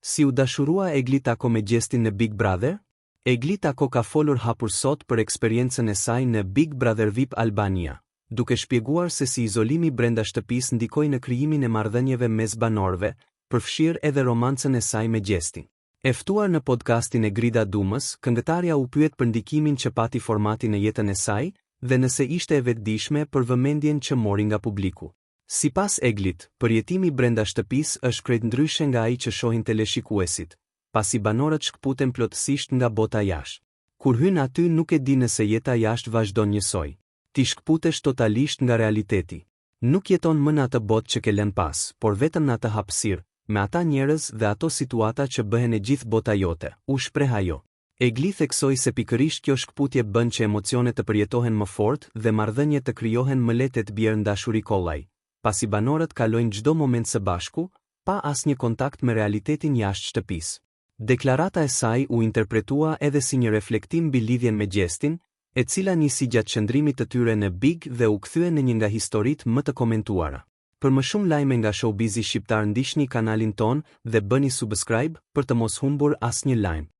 Si u dashurua Egli Tako me Gjestin në Big Brother? Egli Tako ka folur hapur sot për eksperiencën e saj në Big Brother VIP Albania, duke shpjeguar se si izolimi brenda shtëpisë ndikoi në krijimin e marrëdhënieve mes banorëve, përfshirë edhe romancën e saj me Gjestin. E ftuar në podcastin e Grida Dumës, këngëtarja u pyet për ndikimin që pati formati në jetën e saj dhe nëse ishte e vetëdijshme për vëmendjen që mori nga publiku. Sipas Eglit, përjetimi brenda shtëpisë është krejt ndryshe nga ai që shohin teleshikuesit, pasi banorët shkputen plotësisht nga bota jashtë. Kur hyn aty nuk e di nëse jeta jashtë vazhdon njësoj. Ti shkputesh totalisht nga realiteti. Nuk jeton më në atë botë që ke lënë pas, por vetëm në atë hapësirë, me ata njerëz dhe ato situata që bëhen e gjithë bota jote, u shpreh ajo. Egli theksoi se pikërisht kjo shkputje bën që emocionet të përjetohen më fort dhe marrëdhëniet të krijohen më lehtë të bjerë ndashuri kollaj, pasi banorët kalojnë çdo moment së bashku, pa asnjë kontakt me realitetin jashtë shtëpisë. Deklarata e saj u interpretua edhe si një reflektim mbi lidhjen me Gjestin, e cila nisi gjatë qëndrimit të tyre në Big dhe u kthye në një nga historitë më të komentuara. Për më shumë lajme nga showbizi shqiptar ndiqni kanalin ton dhe bëni subscribe për të mos humbur asnjë lajm.